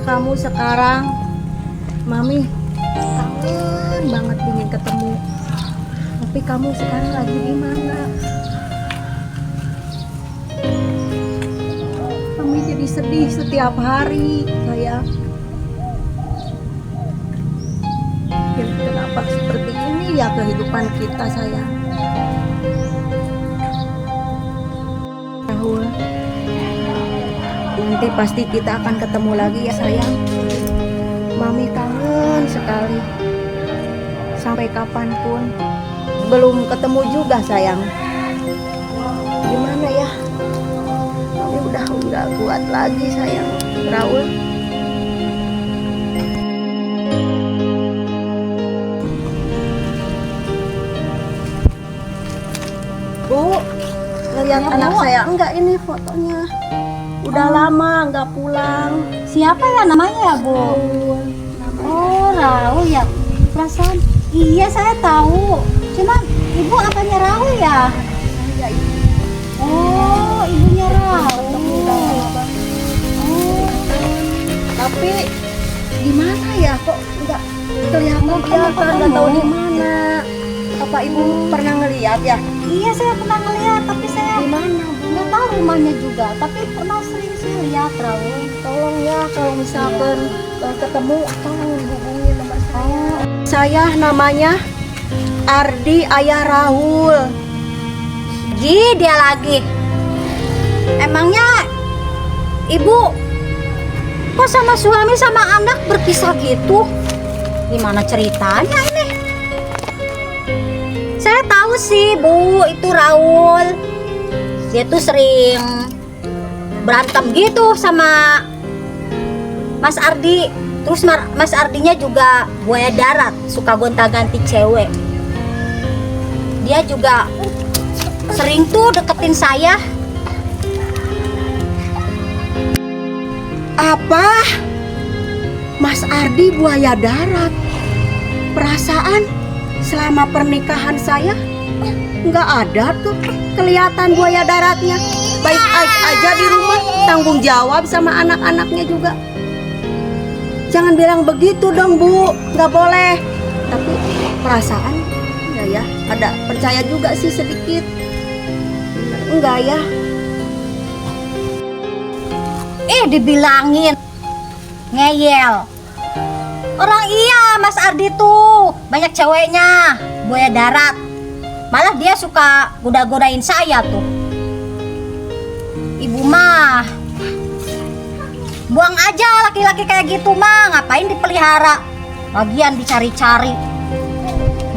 kamu sekarang? Mami kangen banget ingin ketemu. Tapi kamu sekarang lagi di mana? Mami jadi sedih setiap hari, sayang. Ya, kenapa seperti ini ya kehidupan kita, sayang? Rahul, nanti pasti kita akan ketemu lagi ya, sayang. Mami kangen sekali. Sampai kapanpun belum ketemu juga, sayang. Gimana ya? Mami udah nggak kuat lagi, sayang. Raul. Bu, lihat anak saya enggak ini fotonya. Udah lama nggak pulang. Siapa ya namanya ya, Bu? Oh, Raul ya. Perasaan iya saya tahu. Cuman ibu apanya Raul ya? Oh, ibunya Raul. Oh. Tapi gimana ya kok nggak kelihatan nggak tahu di mana. Apa ibu pernah ngeliat ya? Iya saya pernah ngeliat, tapi saya Di mana? nggak tahu rumahnya juga. Tapi pernah sering sih lihat Raul. Tolong ya kalau misalkan ketemu tolong hubungi nomor saya. Saya namanya Ardi, ayah Rahul. Dia lagi. Emangnya ibu kok sama suami sama anak berpisah gitu? Gimana ceritanya ini? Saya tahu sih Bu, itu Raul. Dia tuh sering berantem gitu sama Mas Ardi. Terus Mas Ardinya juga buaya darat, suka gonta-ganti cewek. Dia juga sering tuh deketin saya. Apa? Mas Ardi buaya darat? Perasaan selama pernikahan saya nggak ada tuh kelihatan buaya daratnya. Baik-baik aja di rumah, tanggung jawab sama anak-anaknya juga. Jangan bilang begitu dong, Bu, nggak boleh. Tapi perasaan ya ada percaya juga sih sedikit. Enggak ya? Dibilangin ngeyel. Orang iya Mas Ardi tuh banyak ceweknya, buaya darat. Malah dia suka goda-godain saya tuh. Ibu mah buang aja laki-laki kayak gitu mah, ngapain dipelihara? Lagian dicari-cari.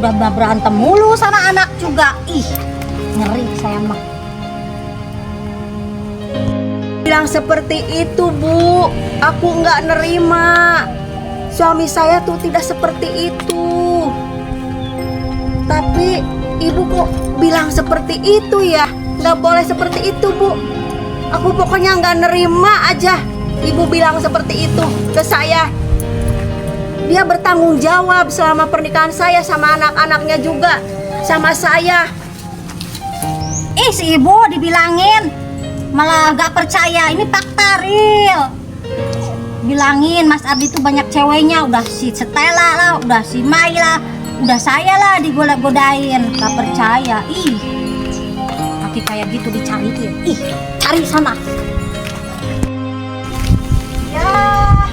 Udah berantem mulu sama anak juga. Ih, ngeri saya mah. Bilang seperti itu, Bu. Aku nggak nerima. Suami saya tuh tidak seperti itu. Tapi ibu kok bilang seperti itu ya? Nggak boleh seperti itu, Bu. Aku pokoknya nggak nerima aja. Ibu bilang seperti itu ke saya. Dia bertanggung jawab selama pernikahan saya sama anak-anaknya juga. Sama saya. Si ibu dibilangin malah gak percaya. Ini fakta real. Bilangin Mas Ardi tuh banyak ceweknya. Udah si Stella lah, udah si Mai lah, udah saya lah digoda-godain. Gak percaya. Laki kayak gitu dicariin. Cari sana. Ya,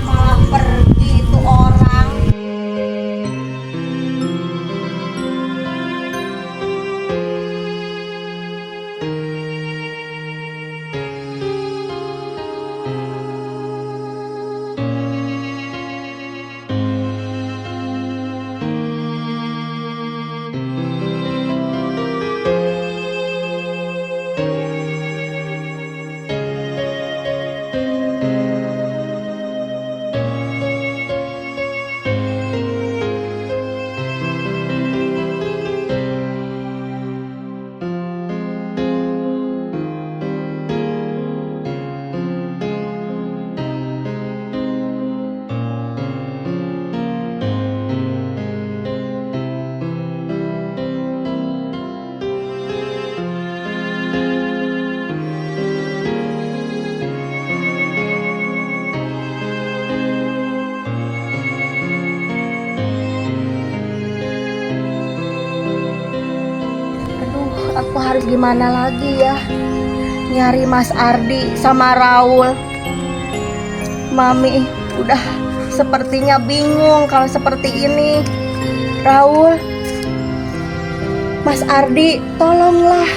malah pergi itu orang. aku harus gimana lagi ya? Nyari Mas Ardi sama Raul. Mami udah sepertinya bingung kalau seperti ini. Raul, Mas Ardi, tolonglah.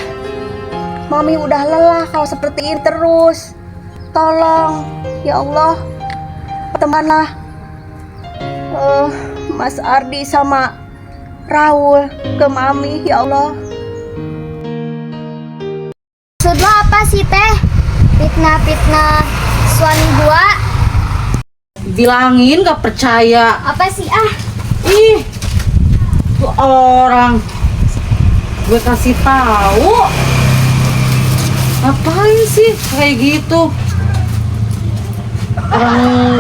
Mami udah lelah kalau seperti ini terus. Tolong, ya Allah, temanlah Mas Ardi sama Raul ke Mami, ya Allah. Maksud lo apa sih teh? Fitnah-fitnah suami gua? Bilangin gak percaya. Apa sih ah? Ih, tuh orang gue kasih tahu. Ngapain sih kayak gitu?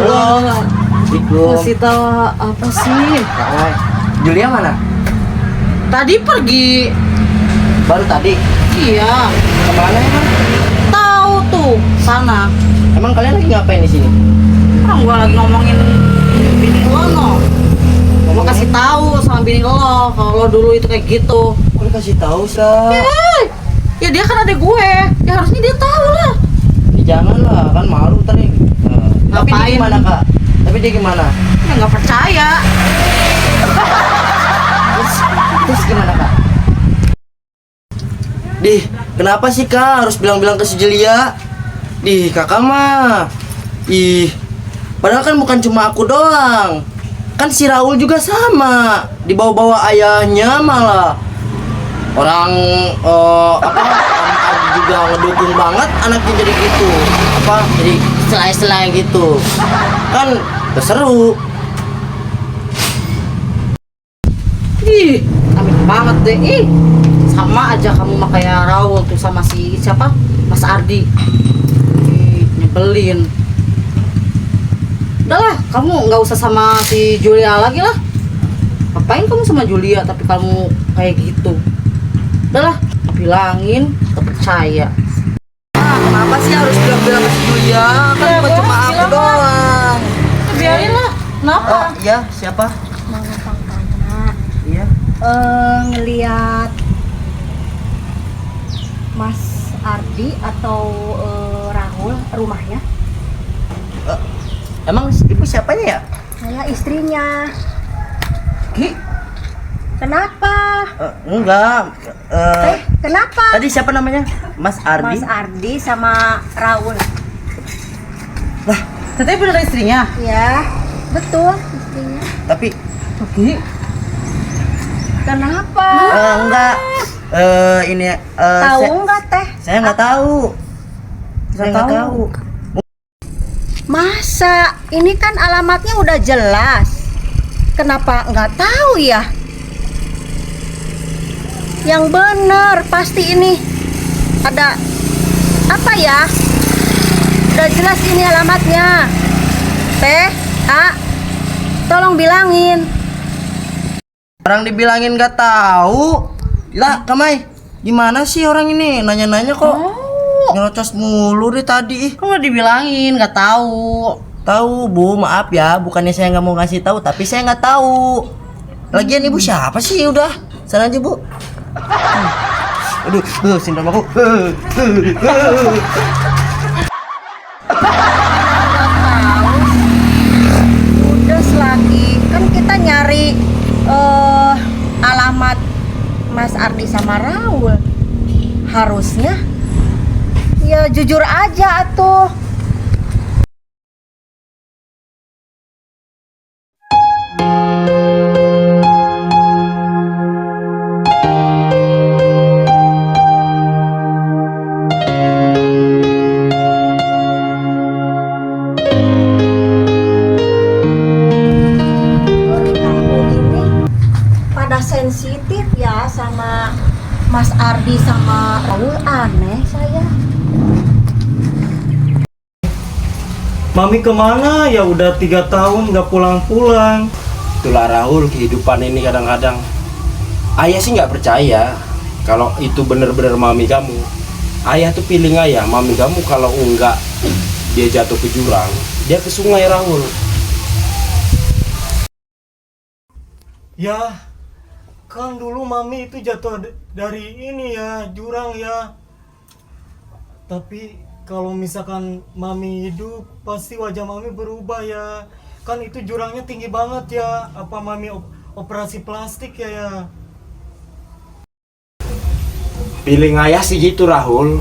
Orang gue kasih tahu apa sih? Julia mana? Tadi pergi. Baru tadi. Iya, Kemana emang? tahu tuh sana. Emang kalian lagi ngapain di sini? Orang gua lagi ngomongin bini lo no. Gua kasih tahu sama bini lo kalau lo dulu itu kayak gitu. Kok dikasih tahu sih? Ya dia kan ada gue. Ya harusnya dia tahu lah. Jangan lah, kan malu tadi. Tapi dia Ngapain? gimana kak? Tapi dia gimana? Ya nggak percaya. Terus gimana kak? Dih, kenapa sih kak harus bilang-bilang ke si Julia? Dih, kakak mah. Ih, padahal kan bukan cuma aku doang. Kan si Raul juga sama. Dibawa-bawa ayahnya malah. Orang Om Ardi juga ngedukung banget anaknya jadi gitu. Jadi selai-selai gitu. Kan seru. Ih, amit banget deh. Ih, sama aja kamu mah kayak Raul tuh sama si siapa? Mas Ardi. Ih, nyebelin. Udah lah, kamu nggak usah sama si Julia lagi lah. Ngapain kamu sama Julia tapi kamu kayak gitu? Udah lah, bilangin, gak percaya. Kenapa sih harus bilang-bilang ke si Julia? Kan Ya, bukan gua cuma aku bilang lah. doang. Biarin lah, kenapa? Iya, siapa? Mau tanya, Iya. ngeliat Mas Ardi atau Raul rumahnya? Emang ibu siapanya ya? Saya istrinya. Ki? Kenapa? Enggak. Kenapa? Tadi siapa namanya? Mas Ardi. Mas Ardi sama Raul. Teteh bener istrinya? Ya, betul istrinya. Tapi Oke. Kenapa? enggak. Ini Tahu nggak teh? saya nggak tahu. Saya nggak tahu. Masa? Ini kan alamatnya udah jelas. Kenapa nggak tahu ya? Yang bener pasti ini ada apa ya? Udah jelas ini alamatnya. Teh, tolong bilangin. Orang dibilangin nggak tahu. Lah, Kamai, gimana sih orang ini? Nanya-nanya kok. Nyerocos mulu deh tadi. Kok nggak dibilangin, nggak tahu. Tahu Bu, maaf ya, bukannya saya nggak mau ngasih tahu, tapi saya nggak tahu. Lagian ibu siapa sih? Udah, sana aja Bu. Aduh, sindrom aku. Udah lagi kan kita nyari alamat Mas Ardi sama Raul. Harusnya ya jujur aja atuh. Kampung ini pada sensitif ya sama Mas Ardi sama Raul, aneh saya. Mami kemana? Ya udah 3 tahun gak pulang-pulang. Itulah Rahul, kehidupan ini kadang-kadang ayah sih nggak percaya kalau itu bener-bener mami kamu. Ayah tuh feeling ayah, mami kamu kalau enggak dia jatuh ke jurang, dia ke sungai Rahul. Ya, Kan dulu mami itu jatuh dari ini ya, jurang ya. Tapi kalau misalkan mami hidup, pasti wajah mami berubah ya. Kan itu jurangnya tinggi banget ya. Apa mami operasi plastik ya? Feeling ayah sih gitu Rahul.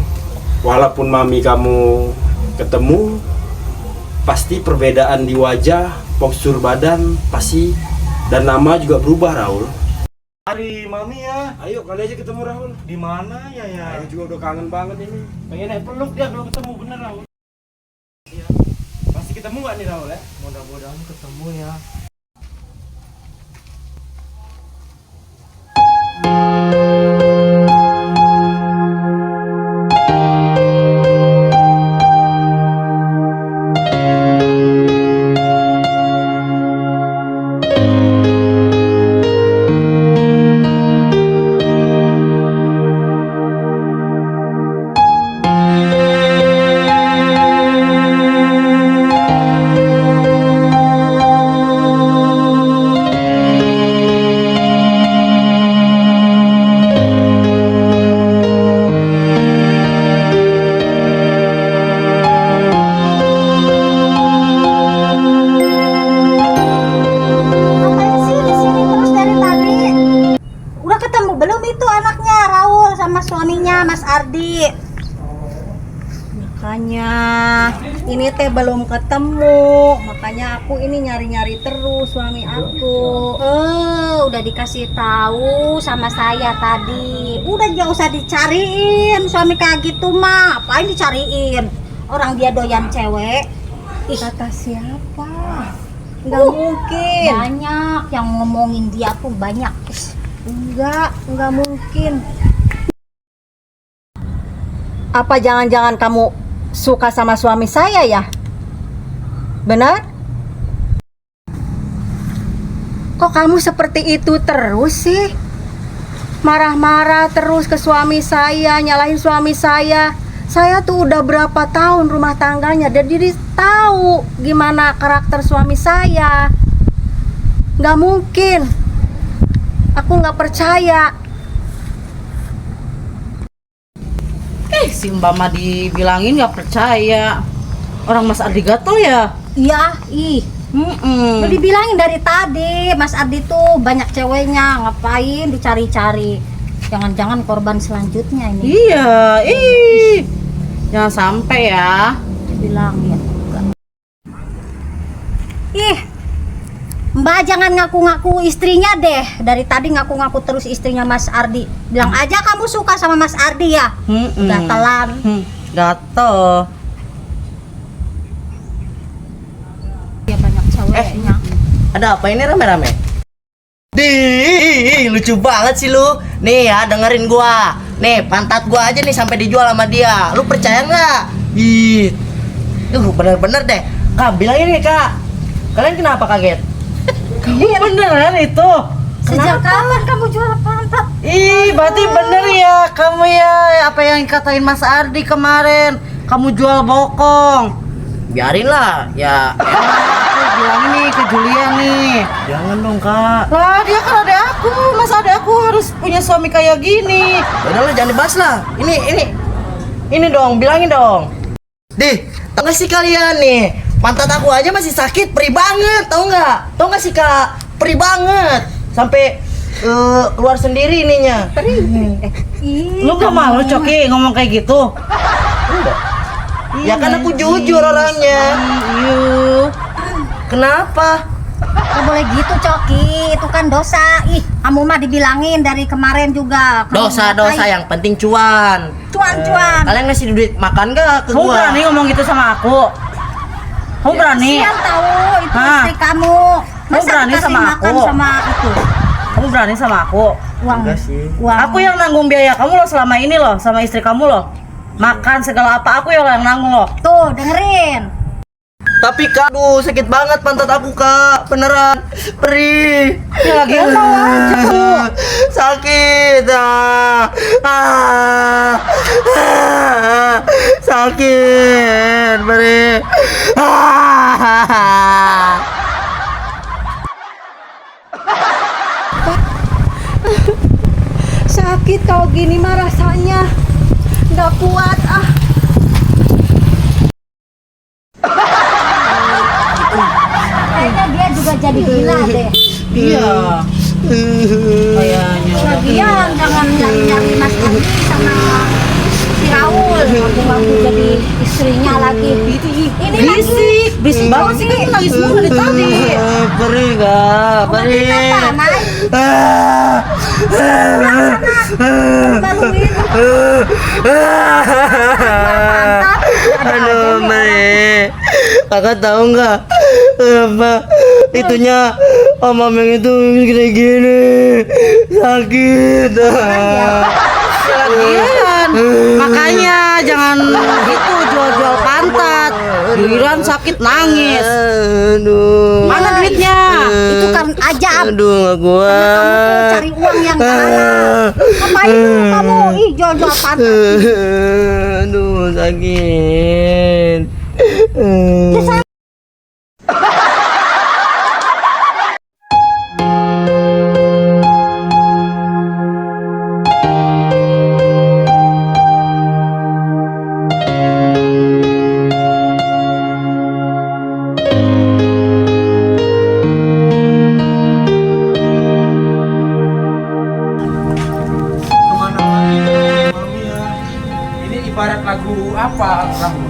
Walaupun mami kamu ketemu, pasti perbedaan di wajah, postur badan pasti, dan nama juga berubah Rahul. Hari mami ya. Ayo kali aja ketemu Rahul. Di mana ya ya? Ayah juga udah kangen banget ini. Pengen naik peluk dia belum ketemu bener Rahul. Iya. Pasti ketemu gak nih Rahul ya? Mudah-mudahan ketemu ya. Ngapain sih di sini terus dari tadi? Udah ketemu belum itu anaknya Raul sama suaminya Mas Ardi? Makanya ini teh belum ketemu, makanya aku ini nyari-nyari terus suami aku. Udah dikasih tahu sama saya tadi. Udah gak usah dicariin suami kayak gitu mah. Apain dicariin? Orang dia doyan cewek. Ih, Kata siapa? nggak mungkin. Banyak yang ngomongin dia tuh banyak. Enggak mungkin. Apa jangan-jangan kamu suka sama suami saya ya? Benar? Kok kamu seperti itu terus sih? Marah-marah terus ke suami saya, nyalahin suami saya. Saya tuh udah berapa tahun rumah tangganya, jadi tahu gimana karakter suami saya. Nggak mungkin. Aku nggak percaya. Si Mbak mah dibilangin nggak percaya. Orang Mas Ardi gatel ya? Iya, udah dibilangin dari tadi Mas Ardi tuh banyak ceweknya, ngapain dicari-cari. Jangan-jangan korban selanjutnya ini. Iya, jangan sampai ya. Bilangin juga. Mbak jangan ngaku-ngaku istrinya deh. Dari tadi ngaku-ngaku terus istrinya Mas Ardi. Bilang aja kamu suka sama Mas Ardi ya. Gatelan. Gatel. Ya banyak ceweknya. Ada apa ini rame-rame? Lucu banget sih lu. Nih ya, dengerin gua. Nih, pantat gua aja nih sampai dijual sama dia. Lu percaya nggak? Bener-bener deh. Kak, bilangin nih, Kak. Kalian kenapa kaget? Iya beneran itu. Sejak kapan kamu jual pantat? Berarti bener ya kamu ya apa yang katain Mas Ardi kemarin. Kamu jual bokong. Biarin lah, ya. Aku bilang nih ke Julia nih. Jangan dong, Kak. Lah dia kan ada aku. Masa ada aku harus punya suami kayak gini? Udah lah, jangan dibahas lah. Ini dong, bilangin dong. Tau gak sih kalian nih? Pantat aku aja masih sakit, perih banget, tau nggak? Tau gak sih, Kak? Perih banget. Sampai keluar sendiri ininya. Lu gak malu Coki ngomong kayak gitu? Ya kan aku jujur orangnya. Kenapa? Gak boleh gitu Coki, itu kan dosa. Kamu mah dibilangin dari kemarin juga. Kamu Dosa-dosa ngapain? yang penting cuan. Cuan-cuan. Kalian ngasih duit makan gak ke Kamu gua? berani ngomong gitu sama aku? Kamu berani? Kasian tahu itu Hah? istri kamu. Masa berani dikasih sama makan aku? sama itu Kamu berani sama aku? uang. Enggak sih. Uang. Aku yang nanggung biaya kamu loh selama ini loh sama istri kamu loh. Makan segala apa aku yang nanggung loh. Tuh dengerin. Tapi Kak, aduh sakit banget pantat aku, Kak. Beneran. Perih. Ya lagi ngomong aja tuh. Sakit. Sakit. Perih. kalau gini mah rasanya nggak kuat ah. Kayaknya dia juga jadi gila deh. Iya. Kayaknya. Lagian jangan nyari-nyari Mas Ardi sama si Raul. Ngaku-ngaku jadi istrinya lagi. Ini Berisik, berisik banget sih kan nangis mulu dari tadi. Perih kak, perih. Kenapa, Mai? Baluin. Aduh, Mei. Kakak tahu nggak apa itunya Om Ameng itu gini-gini sakit. Lagian, makanya jangan gitu jual-jual pantat. Giliran sakit nangis. Aduh. Mana duitnya? Itu kan ajab. Aduh, nggak Kamu kuat. cari uang yang halal. Ngapain tuh kamu? Ih, jual-jual pantat. Aduh, sakit. Kemana lagi mami ya? Ini ibarat lagu apa, Rahul?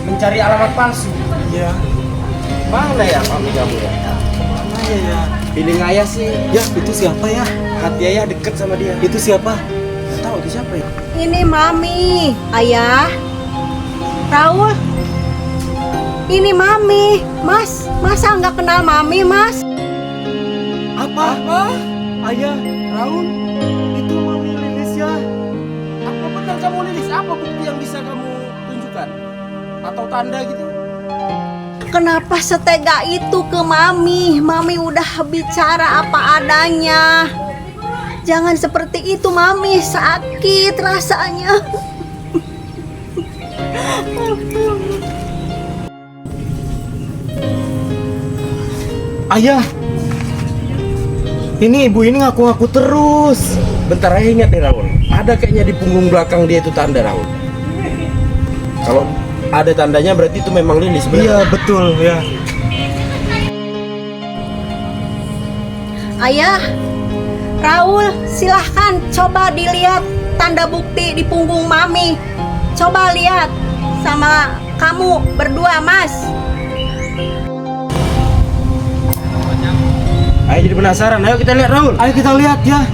Mencari alamat palsu. Iya. Mana ya mami kamu ya? Mana ya? Feeling ayah sih, Ya, itu siapa ya? hati ayah deket sama dia. Itu siapa? Nggak tahu itu siapa ya? Ini mami, ayah. Raul. Ini mami, mas. Masa nggak kenal mami, mas? Apa? Ayah, Raul. Itu mami Lilis ya. Apa benar kamu Lilis? Apa bukti yang bisa kamu tunjukkan? Atau tanda gitu? Kenapa setega itu ke mami? Mami udah bicara apa adanya. Jangan seperti itu, mami. Sakit rasanya. Ayah. Ini ibu ini ngaku-ngaku terus. Bentar aja ingat nih Raul. Ada kayaknya di punggung belakang dia itu tanda Raul. Kalau ada tandanya berarti itu memang Lilis benar. Iya, betul ya. Ayah, Raul, silahkan coba dilihat tanda bukti di punggung mami. Coba lihat sama kamu berdua, mas. Ayo jadi penasaran. Ayo kita lihat Raul. Ayo kita lihat ya.